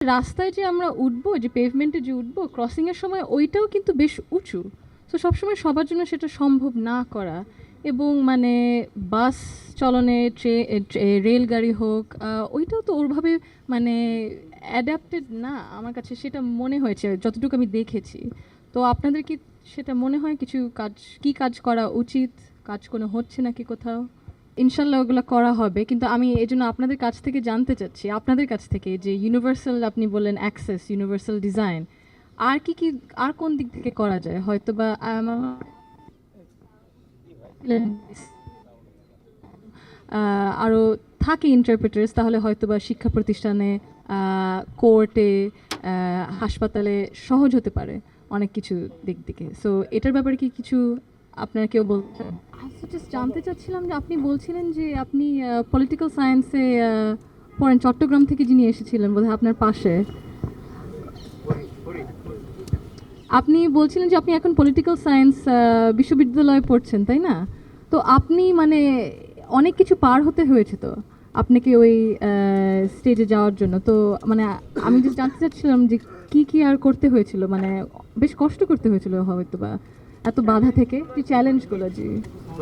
রাস্তায় যে আমরা উঠবো, যে পেভমেন্টে যে উঠবো, ক্রসিংয়ের সময় ওইটাও কিন্তু বেশ উঁচু। তো সবসময় সবার জন্য সেটা সম্ভব না করা, এবং মানে বাস চলনে, রেলগাড়ি হোক, ওইটাও তো ওরভাবে মানে অ্যাডাপ্টেড না আমার কাছে, সেটা মনে হয়েছে যতটুকু আমি দেখেছি। তো আপনাদের কি সেটা মনে হয় কিছু কাজ, কি কাজ করা উচিত, কাজ কোনো হচ্ছে নাকি কোথাও? ইনশাল্লাহ ওগুলো করা হবে, কিন্তু আমি এই জন্য আপনাদের কাছ থেকে জানতে চাচ্ছি, আপনাদের কাছ থেকে, যে ইউনিভার্সাল আপনি বললেন অ্যাক্সেস, ইউনিভার্সাল ডিজাইন, আর কি কি, আর কোন দিক থেকে করা যায়? হয়তো বা আরও থাকে ইন্টারপ্রেটার্স, তাহলে হয়তো বা শিক্ষা প্রতিষ্ঠানে, কোর্টে, হাসপাতালে সহজ হতে পারে অনেক কিছু দিক থেকে। সো এটার ব্যাপারে কি কিছু আপনারা কেউ বলছেন? জাস্ট জানতে চাচ্ছিলাম যে আপনি বলছিলেন যে আপনি পলিটিক্যাল সায়েন্সে পড়েন, চট্টগ্রাম থেকে যিনি এসেছিলেন বোধহয় আপনার পাশে, আপনি বলছিলেন যে আপনি এখন পলিটিক্যাল সায়েন্স বিশ্ববিদ্যালয়ে পড়ছেন, তাই না? তো আপনি মানে অনেক কিছু পার হতে হয়েছে তো আপনাকে ওই স্টেজে যাওয়ার জন্য। তো মানে আমি জাস্ট জানতে চাচ্ছিলাম যে কি কি আর করতে হয়েছিল, মানে বেশ কষ্ট করতে হয়েছিল হয়তো বা, এত বাধা থেকে, যে চ্যালেঞ্জগুলো। যে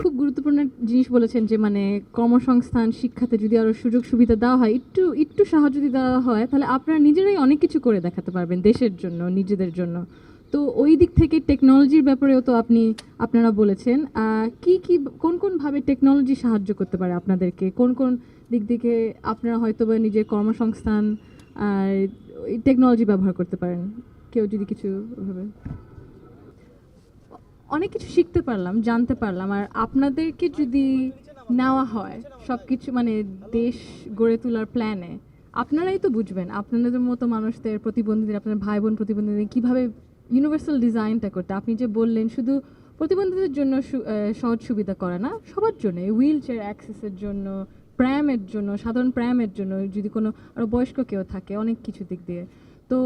খুব গুরুত্বপূর্ণ জিনিস বলেছেন, যে মানে কর্মসংস্থান, শিক্ষাতে যদি আরও সুযোগ সুবিধা দেওয়া হয়, একটু একটু সাহায্য যদি দেওয়া হয়, তাহলে আপনারা নিজেরাই অনেক কিছু করে দেখাতে পারবেন দেশের জন্য, নিজেদের জন্য। তো ওই দিক থেকে টেকনোলজির ব্যাপারেও তো আপনারা বলেছেন, কি কি কোন কোন ভাবে টেকনোলজি সাহায্য করতে পারে আপনাদেরকে, কোন কোন দিক থেকে আপনারা হয়তো বা নিজের কর্মসংস্থান আর টেকনোলজি ব্যবহার করতে পারেন, কেউ যদি কিছু ভাবে। অনেক কিছু শিখতে পারলাম, জানতে পারলাম। আর আপনাদেরকে যদি নেওয়া হয় সব কিছু, মানে দেশ গড়ে তোলার প্ল্যানে, আপনারাই তো বুঝবেন আপনাদের মতো মানুষদের, প্রতিবন্ধীদের, আপনার ভাই বোন প্রতিবন্ধীদের কীভাবে ইউনিভার্সাল ডিজাইনটা করতে। আপনি যে বললেন শুধু প্রতিবন্ধীদের জন্য সহজ সুবিধা করে না, সবার জন্য, হুইল চেয়ার অ্যাক্সেসের জন্য, প্র্যামের জন্য, সাধারণ প্র্যামের জন্য, যদি কোনো আরও বয়স্ক কেউ থাকে, অনেক কিছু দিক দিয়ে। তো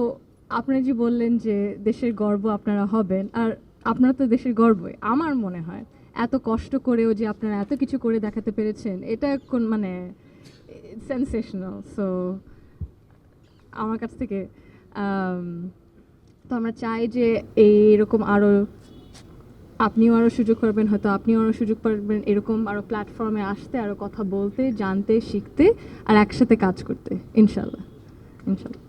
আপনারা যে বললেন যে দেশের গর্ব আপনারা হবেন, আর আপনারা তো দেশের গর্বই আমার মনে হয়। এত কষ্ট করেও যে আপনারা এত কিছু করে দেখাতে পেরেছেন, এটা কোন মানে সেন্সেশনাল। সো আমার কাছ থেকে আম, তো আমরা চাই যে এইরকম আরও, আপনিও আরও সুযোগ করবেন, হয়তো আপনিও আরও সুযোগ পাবেন এরকম আরও প্ল্যাটফর্মে আসতে, আরও কথা বলতে, জানতে, শিখতে, আর একসাথে কাজ করতে, ইনশাল্লাহ। ইনশাল্লাহ।